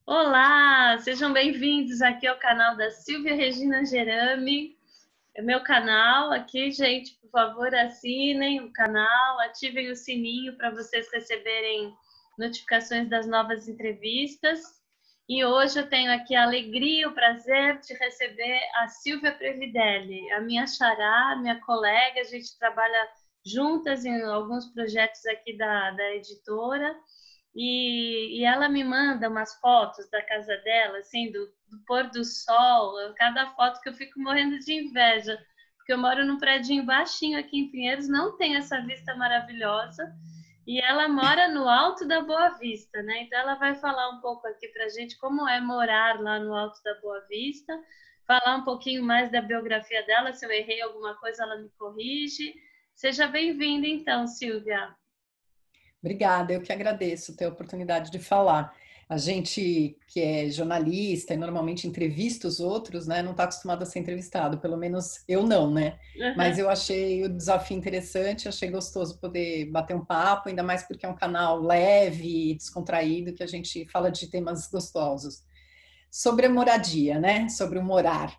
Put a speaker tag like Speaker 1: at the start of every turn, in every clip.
Speaker 1: Olá, sejam bem-vindos aqui ao canal da Silvia Regina Gerami. É meu canal aqui, gente, por favor, assinem o canal, ativem o sininho para vocês receberem notificações das novas entrevistas. E hoje eu tenho aqui a alegria e o prazer de receber a Silvia Previdelli, a minha xará, minha colega. A gente trabalha juntas em alguns projetos aqui da editora. E ela me manda umas fotos da casa dela, assim, do pôr do sol. Cada foto que eu fico morrendo de inveja, porque eu moro num predinho baixinho aqui em Pinheiros, não tem essa vista maravilhosa. E ela mora no Alto da Boa Vista, né? Então ela vai falar um pouco aqui pra gente como é morar lá no Alto da Boa Vista, falar um pouquinho mais da biografia dela. Se eu errei alguma coisa, ela me corrige. Seja bem-vinda, então, Silvia.
Speaker 2: Obrigada, eu que agradeço ter a oportunidade de falar. A gente que é jornalista e normalmente entrevista os outros, né, não está acostumado a ser entrevistado, pelo menos eu não, né? Mas eu achei o desafio interessante, achei gostoso poder bater um papo, ainda mais porque é um canal leve e descontraído, que a gente fala de temas gostosos. Sobre a moradia, né? Sobre o morar.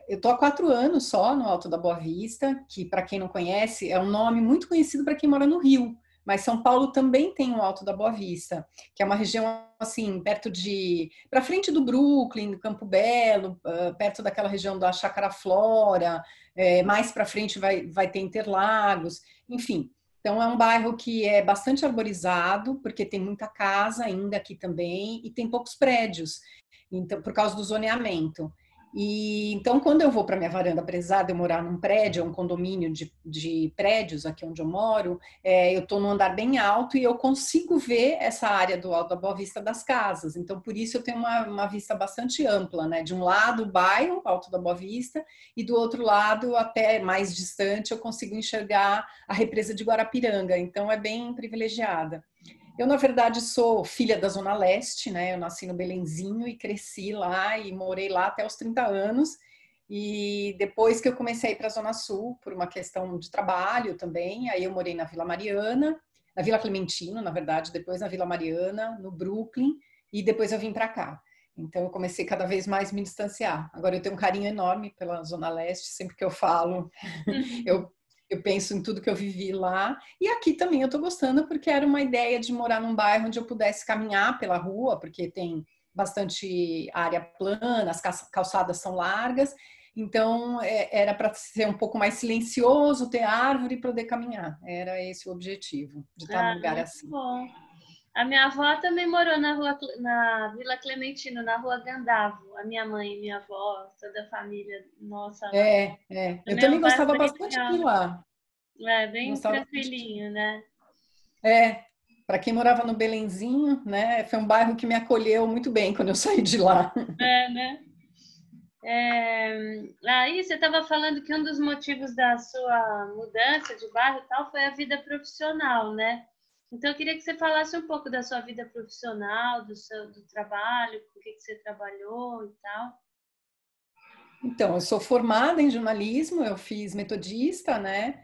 Speaker 2: Eu estou há 4 anos só no Alto da Boa Vista, que para quem não conhece é um nome muito conhecido para quem mora no Rio, mas São Paulo também tem o Alto da Boa Vista, que é uma região assim perto de, para frente do Brooklyn, do Campo Belo, perto daquela região da Chácara Flora, mais para frente vai ter Interlagos, enfim. Então, é um bairro que é bastante arborizado, porque tem muita casa ainda aqui também, e tem poucos prédios, então, por causa do zoneamento. E então, quando eu vou para minha varanda, apesar de eu morar num prédio, um condomínio de prédios aqui onde eu moro, eu estou num andar bem alto e eu consigo ver essa área do Alto da Boa Vista das casas. Então, por isso eu tenho uma vista bastante ampla, né? De um lado, o bairro, Alto da Boa Vista, e do outro lado, até mais distante, eu consigo enxergar a represa de Guarapiranga. Então, é bem privilegiada. Eu, na verdade, sou filha da Zona Leste, né? Eu nasci no Belenzinho e cresci lá e morei lá até os 30 anos. E depois que eu comecei a ir para a Zona Sul, por uma questão de trabalho também, aí eu morei na Vila Mariana, na Vila Clementino, na verdade, depois na Vila Mariana, no Brooklyn, e depois eu vim para cá. Então eu comecei cada vez mais me distanciar. Agora eu tenho um carinho enorme pela Zona Leste, sempre que eu falo, eu eu penso em tudo que eu vivi lá. E aqui também eu estou gostando porque era uma ideia de morar num bairro onde eu pudesse caminhar pela rua, porque tem bastante área plana, as calçadas são largas. Então era para ser um pouco mais silencioso, ter árvore e poder caminhar. Era esse o objetivo, de estar num
Speaker 1: Ah,
Speaker 2: lugar
Speaker 1: muito
Speaker 2: assim.
Speaker 1: bom. A minha avó também morou na Vila Clementino, na Rua Gandavo. A minha mãe e minha avó, toda a família nossa lá.
Speaker 2: Eu
Speaker 1: Também é um
Speaker 2: também
Speaker 1: bairro
Speaker 2: gostava
Speaker 1: bem
Speaker 2: bastante de
Speaker 1: legal.
Speaker 2: ir lá.
Speaker 1: É, bem
Speaker 2: Gostava bastante de ir.
Speaker 1: tranquilinho, né?
Speaker 2: Para quem morava no Belenzinho, né, foi um bairro que me acolheu muito bem quando eu saí de lá.
Speaker 1: É, né? Aí você estava falando que um dos motivos da sua mudança de bairro e tal foi a vida profissional, né? Então eu queria que você falasse um pouco da sua vida profissional, do trabalho, com o que você trabalhou e tal.
Speaker 2: Então, eu sou formada em jornalismo, eu fiz metodista, né?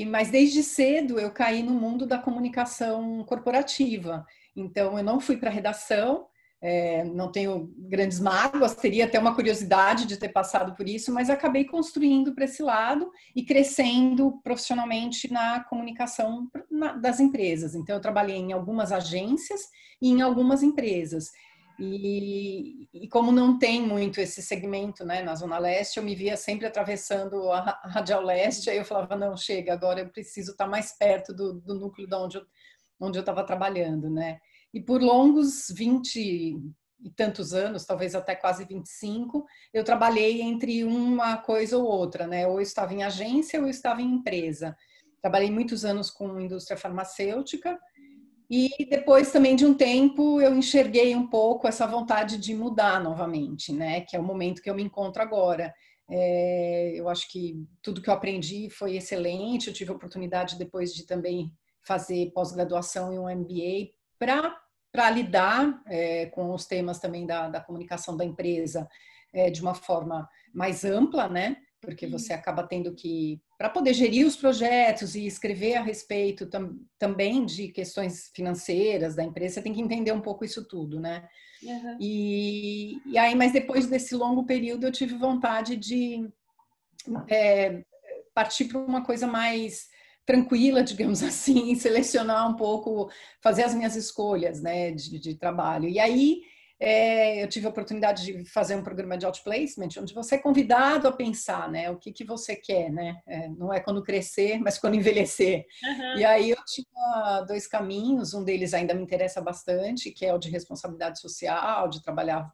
Speaker 2: Mas desde cedo eu caí no mundo da comunicação corporativa. Então, eu não fui para redação, não tenho grandes mágoas, teria até uma curiosidade de ter passado por isso, mas acabei construindo para esse lado e crescendo profissionalmente na comunicação das empresas. Então, eu trabalhei em algumas agências e em algumas empresas. E como não tem muito esse segmento, né, na Zona Leste, eu me via sempre atravessando a Radial Leste, aí eu falava, não, chega, agora eu preciso estar mais perto do núcleo de onde eu estava trabalhando, né? E por longos 20 e tantos anos, talvez até quase 25, eu trabalhei entre uma coisa ou outra, né? Ou eu estava em agência ou eu estava em empresa. Trabalhei muitos anos com indústria farmacêutica, e depois também de um tempo eu enxerguei um pouco essa vontade de mudar novamente, né? Que é o momento que eu me encontro agora. Eu acho que tudo que eu aprendi foi excelente. Eu tive a oportunidade depois de também fazer pós-graduação em um MBA para lidar com os temas também da comunicação da empresa de uma forma mais ampla, né? porque você acaba tendo que, para poder gerir os projetos e escrever a respeito também de questões financeiras da empresa, você tem que entender um pouco isso tudo, né?
Speaker 1: Uhum.
Speaker 2: E aí, mas depois desse longo período, eu tive vontade de partir para uma coisa mais tranquila, digamos assim, selecionar um pouco, fazer as minhas escolhas, né, de trabalho. E aí eu tive a oportunidade de fazer um programa de outplacement, onde você é convidado a pensar, né, o que você quer, né, não é quando crescer, mas quando envelhecer. E
Speaker 1: Uhum.
Speaker 2: aí eu tinha dois caminhos, um deles ainda me interessa bastante, que é o de responsabilidade social, de trabalhar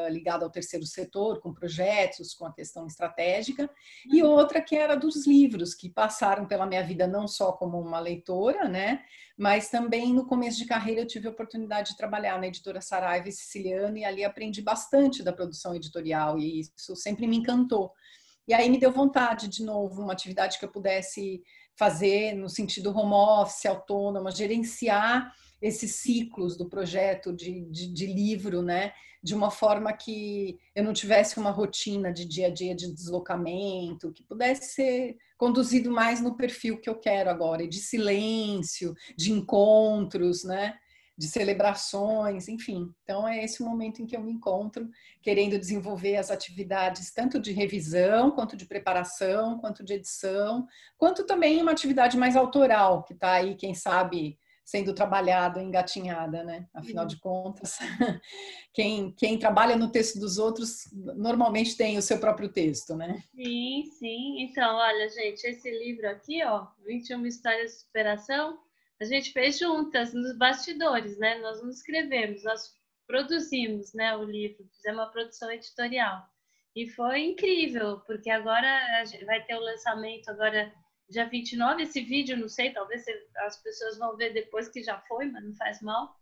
Speaker 2: ligado ao terceiro setor, com projetos, com a questão estratégica, e
Speaker 1: Uhum.
Speaker 2: outra que era dos livros, que passaram pela minha vida não só como uma leitora, né, mas também no começo de carreira eu tive a oportunidade de trabalhar na editora Saraiva e Siciliano, e ali aprendi bastante da produção editorial, e isso sempre me encantou. E aí me deu vontade, de novo, uma atividade que eu pudesse fazer no sentido home office, autônoma, gerenciar esses ciclos do projeto de livro, né? De uma forma que eu não tivesse uma rotina de dia a dia de deslocamento, que pudesse ser conduzido mais no perfil que eu quero agora, de silêncio, de encontros, né? De celebrações, enfim. Então é esse o momento em que eu me encontro, querendo desenvolver as atividades tanto de revisão, quanto de preparação, quanto de edição, quanto também uma atividade mais autoral, que está aí, quem sabe, sendo trabalhada, engatinhada, né? Afinal de contas, quem trabalha no texto dos outros normalmente tem o seu próprio texto, né?
Speaker 1: Sim, sim. Então, olha, gente, esse livro aqui, ó, 21 Histórias de Superação, a gente fez juntas nos bastidores, né? Nós não escrevemos, nós produzimos, né, o livro, fizemos uma produção editorial. E foi incrível, porque agora vai ter o lançamento agora dia 29, esse vídeo, não sei, talvez as pessoas vão ver depois que já foi, mas não faz mal.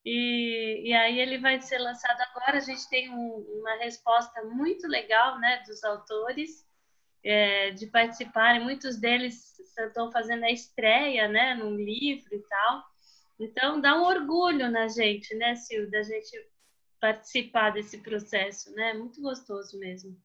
Speaker 1: E aí ele vai ser lançado agora. A gente tem uma resposta muito legal, né, dos autores de participarem. Muitos deles estão fazendo a estreia, né, num livro e tal. Então dá um orgulho na gente, né, Sil, da gente participar desse processo, né? Muito gostoso mesmo.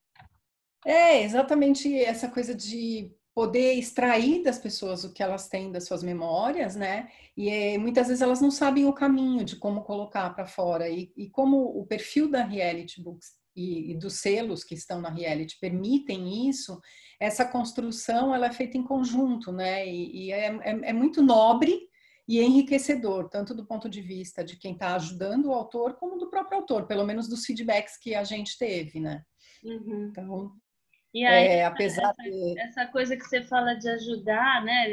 Speaker 2: É exatamente essa coisa de poder extrair das pessoas o que elas têm das suas memórias, né? E muitas vezes elas não sabem o caminho de como colocar para fora. E como o perfil da Reality Books e dos selos que estão na Reality permitem isso, essa construção ela é feita em conjunto, né? É muito nobre e enriquecedor, tanto do ponto de vista de quem está ajudando o autor, como do próprio autor, pelo menos dos feedbacks que a gente teve, né?
Speaker 1: Uhum.
Speaker 2: Então,
Speaker 1: E aí,
Speaker 2: apesar de...
Speaker 1: essa coisa que você fala de ajudar, né,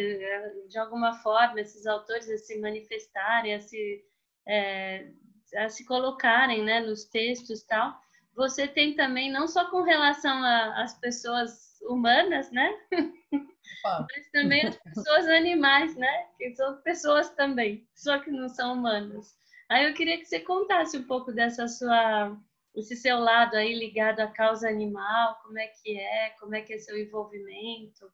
Speaker 1: de alguma forma, esses autores a se manifestarem, é, a se colocarem, né, nos textos e tal, você tem também, não só com relação às pessoas humanas, né, mas também as pessoas animais, né, que são pessoas também, só que não são humanas. Aí eu queria que você contasse um pouco esse seu lado aí ligado à causa animal, como é que é seu envolvimento.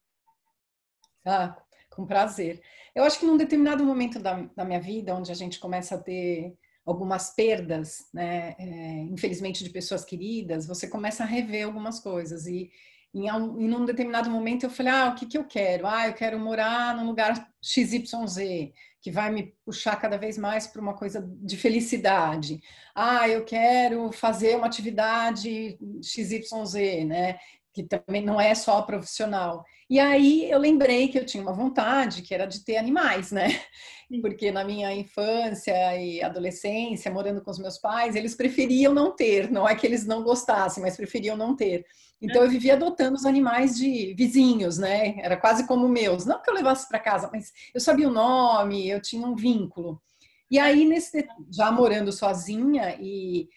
Speaker 2: Ah, com prazer. Eu acho que num determinado momento da minha vida, onde a gente começa a ter algumas perdas, né, infelizmente de pessoas queridas, você começa a rever algumas coisas. E num determinado momento eu falei, o que eu quero? Eu quero morar num lugar XYZ, que vai me puxar cada vez mais para uma coisa de felicidade. Eu quero fazer uma atividade XYZ, né, que também não é só profissional. E aí eu lembrei que eu tinha uma vontade, que era de ter animais, né? Porque na minha infância e adolescência, morando com os meus pais, eles preferiam não ter, não é que eles não gostassem, mas preferiam não ter. Então eu vivia adotando os animais de vizinhos, né? Era quase como meus. Não que eu levasse para casa, mas eu sabia o nome, eu tinha um vínculo. E aí, já morando sozinha e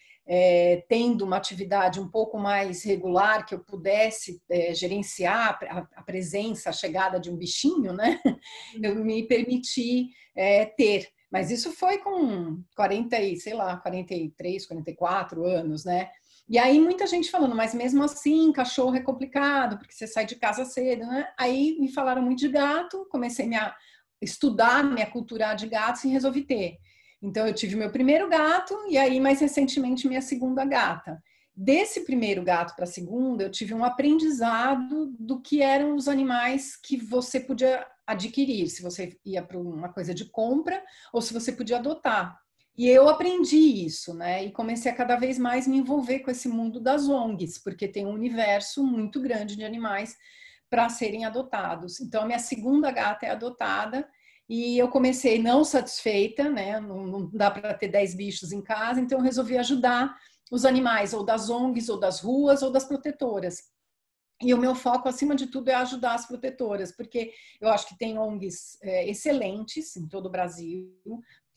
Speaker 2: tendo uma atividade um pouco mais regular, que eu pudesse gerenciar a presença, a chegada de um bichinho, né? Eu me permiti ter. Mas isso foi com 40, sei lá, 43, 44 anos, né? E aí muita gente falando, mas mesmo assim, cachorro é complicado, porque você sai de casa cedo, né? Aí me falaram muito de gato, comecei a estudar, me aculturar de gatos e resolvi ter. Então eu tive meu primeiro gato e aí mais recentemente minha segunda gata. Desse primeiro gato para a segunda, eu tive um aprendizado do que eram os animais que você podia adquirir, se você ia para uma coisa de compra ou se você podia adotar. E eu aprendi isso, né? E comecei a cada vez mais me envolver com esse mundo das ONGs, porque tem um universo muito grande de animais para serem adotados. Então, a minha segunda gata é adotada e eu comecei não satisfeita, né? Não dá para ter 10 bichos em casa, então eu resolvi ajudar os animais, ou das ONGs, ou das ruas, ou das protetoras. E o meu foco, acima de tudo, é ajudar as protetoras, porque eu acho que tem ONGs excelentes em todo o Brasil,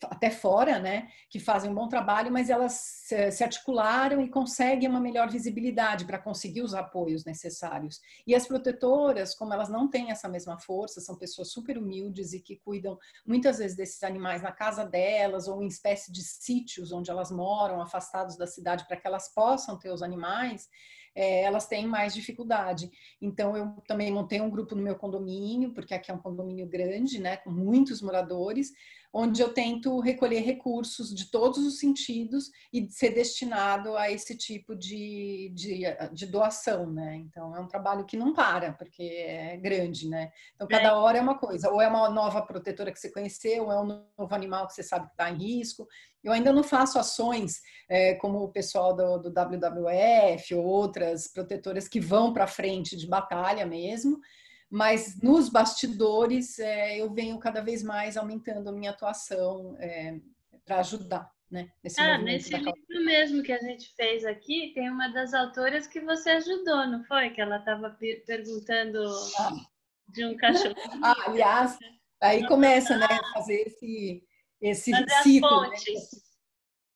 Speaker 2: até fora, né, que fazem um bom trabalho, mas elas se articularam e conseguem uma melhor visibilidade para conseguir os apoios necessários. E as protetoras, como elas não têm essa mesma força, são pessoas super humildes e que cuidam muitas vezes desses animais na casa delas ou em espécie de sítios onde elas moram, afastados da cidade, para que elas possam ter os animais, elas têm mais dificuldade. Então, eu também montei um grupo no meu condomínio, porque aqui é um condomínio grande, né, com muitos moradores, onde eu tento recolher recursos de todos os sentidos e ser destinado a esse tipo de doação, né? Então, é um trabalho que não para, porque é grande, né? Então, cada hora é uma coisa, ou é uma nova protetora que você conheceu, ou é um novo animal que você sabe que está em risco. Eu ainda não faço ações como o pessoal do WWF ou outras protetoras que vão para frente de batalha mesmo, mas nos bastidores eu venho cada vez mais aumentando a minha atuação para ajudar, né, nesse movimento
Speaker 1: Nesse
Speaker 2: da causa. causa.
Speaker 1: livro mesmo que a gente fez aqui, tem uma das autoras que você ajudou, não foi? Que ela estava perguntando de um cachorrinho.
Speaker 2: Aliás, aí começa, né, a fazer esse
Speaker 1: Fazer as
Speaker 2: ciclo, né?
Speaker 1: pontes,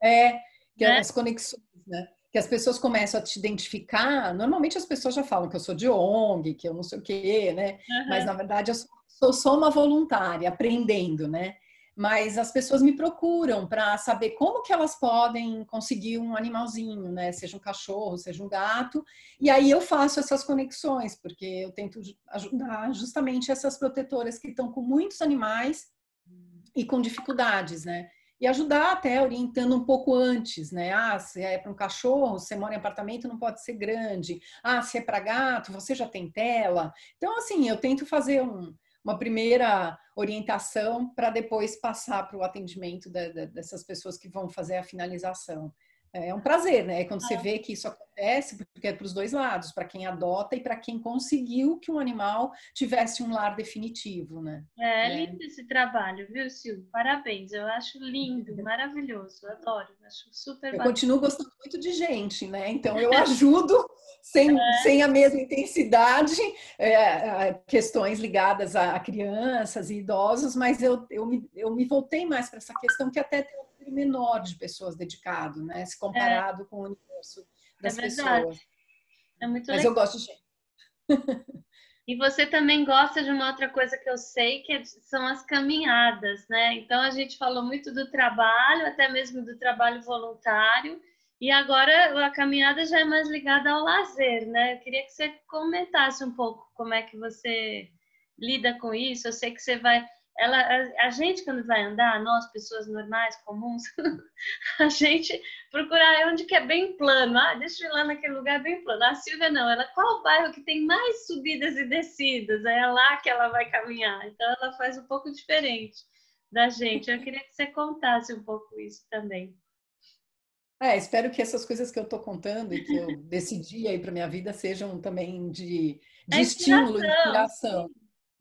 Speaker 2: É, que
Speaker 1: né?
Speaker 2: as conexões, né? Que as pessoas começam a te identificar. Normalmente as pessoas já falam que eu sou de ONG, que eu não sei o quê, né? Mas na
Speaker 1: Uhum.
Speaker 2: verdade eu sou uma voluntária, aprendendo, né? Mas as pessoas me procuram para saber como que elas podem conseguir um animalzinho, né? Seja um cachorro, seja um gato. E aí eu faço essas conexões, porque eu tento ajudar justamente essas protetoras que estão com muitos animais e com dificuldades, né? E ajudar até orientando um pouco antes, né? Ah, se é para um cachorro, você mora em apartamento, não pode ser grande. Ah, se é para gato, você já tem tela. Então, assim, eu tento fazer uma primeira orientação para depois passar para o atendimento dessas pessoas que vão fazer a finalização. É um prazer, né? Quando você vê que isso acontece, porque é para os dois lados, para quem adota e para quem conseguiu que um animal tivesse um lar definitivo, né?
Speaker 1: É lindo esse trabalho, viu, Silvio? Parabéns, eu acho lindo, maravilhoso, adoro, acho super
Speaker 2: Eu
Speaker 1: bacana.
Speaker 2: continuo gostando muito de gente, né? Então eu ajudo sem a mesma intensidade, questões ligadas a crianças e idosos, mas eu me voltei mais para essa questão que até tem um número menor de pessoas dedicado, né? Se
Speaker 1: É,
Speaker 2: comparado com o universo
Speaker 1: é
Speaker 2: das
Speaker 1: verdade,
Speaker 2: pessoas.
Speaker 1: é muito
Speaker 2: Mas
Speaker 1: legal.
Speaker 2: eu gosto de gente.
Speaker 1: E você também gosta de uma outra coisa que eu sei, são as caminhadas, né? Então a gente falou muito do trabalho, até mesmo do trabalho voluntário, e agora a caminhada já é mais ligada ao lazer, né? Eu queria que você comentasse um pouco como é que você lida com isso. Eu sei que você vai. A gente, quando vai andar, nós, pessoas normais, comuns, a gente procurar onde que é bem plano. Ah, deixa eu ir lá naquele lugar bem plano. A Silvia não, ela qual o bairro que tem mais subidas e descidas? É lá que ela vai caminhar. Então ela faz um pouco diferente da gente. Eu queria que você contasse um pouco isso também.
Speaker 2: Espero que essas coisas que eu estou contando e que eu decidi aí para minha vida sejam também
Speaker 1: É
Speaker 2: de estímulo,
Speaker 1: inspiração,
Speaker 2: inspiração.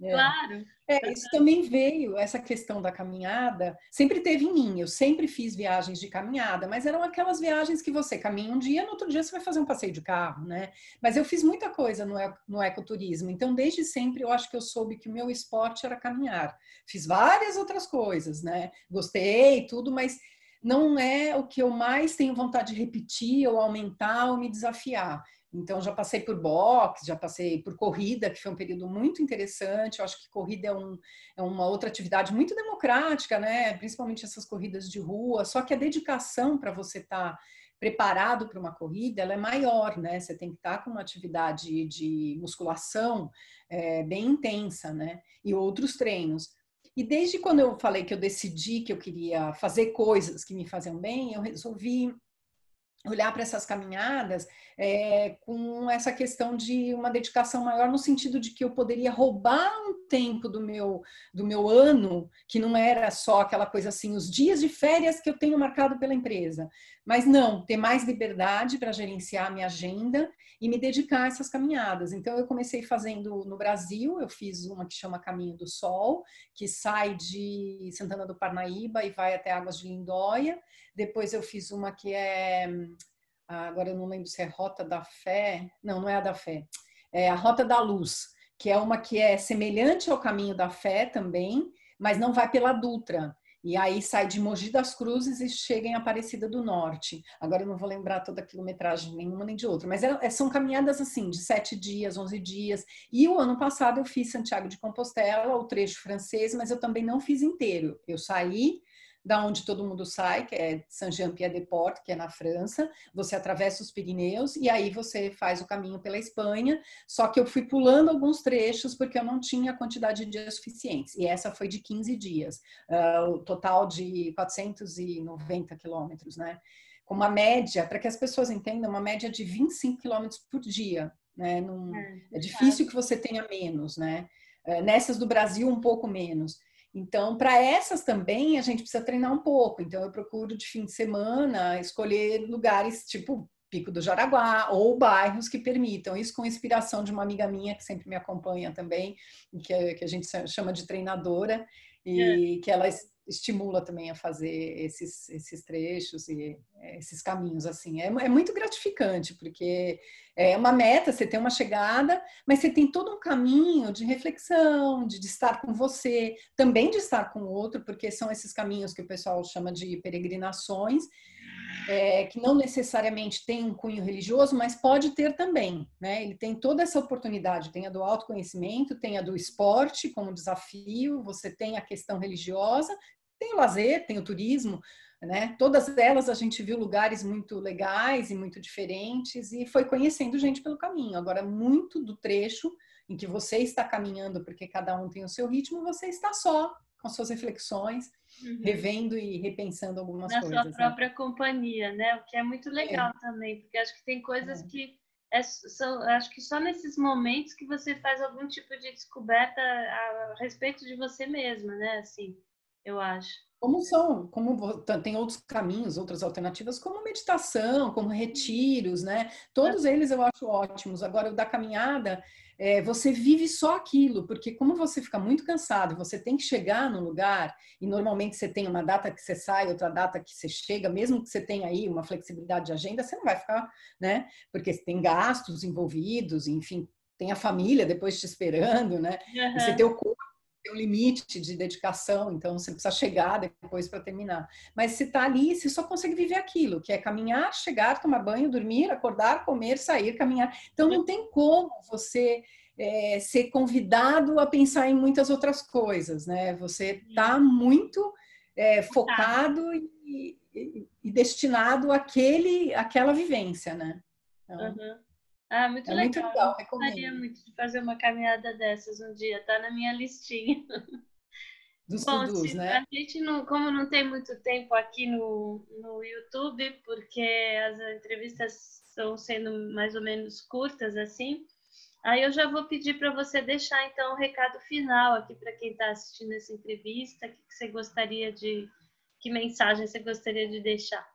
Speaker 2: É.
Speaker 1: claro.
Speaker 2: Isso também veio, essa questão da caminhada, sempre teve em mim. Eu sempre fiz viagens de caminhada, mas eram aquelas viagens que você caminha um dia, no outro dia você vai fazer um passeio de carro, né? Mas eu fiz muita coisa no ecoturismo, então desde sempre eu acho que eu soube que o meu esporte era caminhar. Fiz várias outras coisas, né? Gostei, tudo, mas não é o que eu mais tenho vontade de repetir ou aumentar ou me desafiar. Então, já passei por boxe, já passei por corrida, que foi um período muito interessante. Eu acho que corrida é uma outra atividade muito democrática, né? Principalmente essas corridas de rua. Só que a dedicação para você estar preparado para uma corrida, ela é maior, né? Você tem que estar com uma atividade de musculação bem intensa, né? E outros treinos. E desde quando eu falei que eu decidi que eu queria fazer coisas que me faziam bem, eu resolvi olhar para essas caminhadas com essa questão de uma dedicação maior, no sentido de que eu poderia roubar um tempo do meu ano, que não era só aquela coisa assim, os dias de férias que eu tenho marcado pela empresa, mas não, ter mais liberdade para gerenciar a minha agenda e me dedicar a essas caminhadas. Então, eu comecei fazendo no Brasil, eu fiz uma que chama Caminho do Sol, que sai de Santana do Parnaíba e vai até Águas de Lindóia. Depois eu fiz uma que agora eu não lembro se é Rota da Fé, não é a da Fé, é a Rota da Luz, que é uma que é semelhante ao Caminho da Fé também, mas não vai pela Dutra. E aí sai de Mogi das Cruzes e chega em Aparecida do Norte. Agora eu não vou lembrar toda a quilometragem nenhuma nem de outra, mas são caminhadas assim, de 7 dias, 11 dias. E o ano passado eu fiz Santiago de Compostela, o trecho francês, mas eu também não fiz inteiro. Eu saí da onde todo mundo sai, que é Saint-Jean-Pied-de-Port, que é na França, você atravessa os Pirineus e aí você faz o caminho pela Espanha, só que eu fui pulando alguns trechos porque eu não tinha a quantidade de dias suficientes, e essa foi de 15 dias, o total de 490 quilômetros, né? Com uma média, para que as pessoas entendam, uma média de 25 quilômetros por dia, né? É difícil que você tenha menos, né? Nessas do Brasil, um pouco menos. Então, para essas também, a gente precisa treinar um pouco. Então, eu procuro de fim de semana escolher lugares tipo Pico do Jaraguá ou bairros que permitam. Isso com inspiração de uma amiga minha que sempre me acompanha também, que a gente chama de treinadora, e que ela estimula também a fazer esses trechos e esses caminhos assim. É muito gratificante, porque é uma meta, você tem uma chegada, mas você tem todo um caminho de reflexão, de estar com você, também de estar com o outro, porque são esses caminhos que o pessoal chama de peregrinações, que não necessariamente tem um cunho religioso, mas pode ter também, né? Ele tem toda essa oportunidade, tem a do autoconhecimento, tem a do esporte como desafio, você tem a questão religiosa, tem o lazer, tem o turismo, né? Todas elas a gente viu lugares muito legais e muito diferentes e foi conhecendo gente pelo caminho. Agora, muito do trecho em que você está caminhando, porque cada um tem o seu ritmo, você está só com suas reflexões, revendo e repensando algumas
Speaker 1: na sua
Speaker 2: coisas, né?
Speaker 1: própria companhia, né? O que é muito legal também, porque acho que tem coisas que acho que só nesses momentos que você faz algum tipo de descoberta a respeito de você mesma, né? Assim, eu acho.
Speaker 2: Tem outros caminhos, outras alternativas, como meditação, como retiros, né? Todos eles eu acho ótimos. Agora, o da caminhada, você vive só aquilo, porque como você fica muito cansado, você tem que chegar no lugar, e normalmente você tem uma data que você sai, outra data que você chega, mesmo que você tenha aí uma flexibilidade de agenda, você não vai ficar, né? Porque tem gastos envolvidos, enfim, tem a família depois te esperando, né? E você tem o tem um limite de dedicação, então você precisa chegar depois para terminar. Mas se está ali, você só consegue viver aquilo, que é caminhar, chegar, tomar banho, dormir, acordar, comer, sair, caminhar. Então não tem como você ser convidado a pensar em muitas outras coisas, né? Você está muito focado e destinado àquela vívência, né? Então,
Speaker 1: Ah, muito
Speaker 2: é muito
Speaker 1: legal. Eu
Speaker 2: legal,
Speaker 1: gostaria
Speaker 2: recomendo.
Speaker 1: muito de fazer uma caminhada dessas um dia, tá na minha listinha.
Speaker 2: Dos
Speaker 1: Bom,
Speaker 2: to-dos,
Speaker 1: Silvia,
Speaker 2: né?
Speaker 1: a gente não, como não tem muito tempo aqui no YouTube, porque as entrevistas estão sendo mais ou menos curtas assim, aí eu já vou pedir para você deixar então o recado final aqui para quem está assistindo essa entrevista, que você gostaria que mensagem você gostaria de deixar?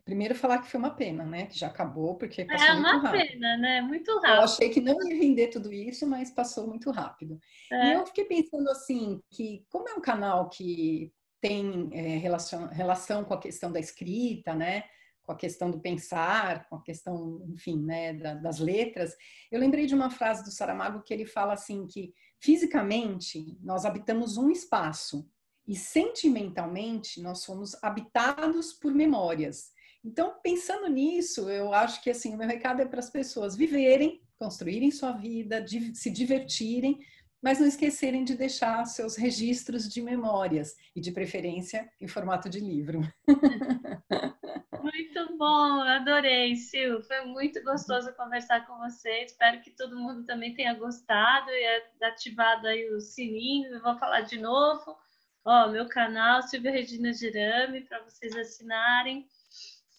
Speaker 2: Primeiro falar que foi uma pena, né? Que já acabou, porque
Speaker 1: É
Speaker 2: passou muito
Speaker 1: uma
Speaker 2: rápido.
Speaker 1: pena, né? Muito
Speaker 2: Eu
Speaker 1: rápido.
Speaker 2: achei que não ia render tudo isso, mas passou muito rápido. E
Speaker 1: É.
Speaker 2: eu fiquei pensando assim, que como é um canal que tem relação com a questão da escrita, né? Com a questão do pensar, com a questão, enfim, né, das letras, eu lembrei de uma frase do Saramago que ele fala assim que fisicamente nós habitamos um espaço e sentimentalmente nós somos habitados por memórias. Então, pensando nisso, eu acho que assim, o meu recado é para as pessoas viverem, construírem sua vida, se divertirem, mas não esquecerem de deixar seus registros de memórias e, de preferência, em formato de livro.
Speaker 1: Muito bom, adorei, Sil. Foi muito gostoso conversar com você. Espero que todo mundo também tenha gostado e ativado aí o sininho. Eu vou falar de novo. Ó, meu canal, Silvia Regina Girame, para vocês assinarem.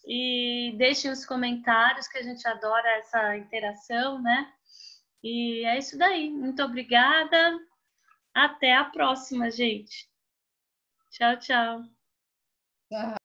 Speaker 1: E deixem os comentários, que a gente adora essa interação, né? E é isso daí. Muito obrigada. Até a próxima, gente. Tchau, tchau.
Speaker 2: Ah.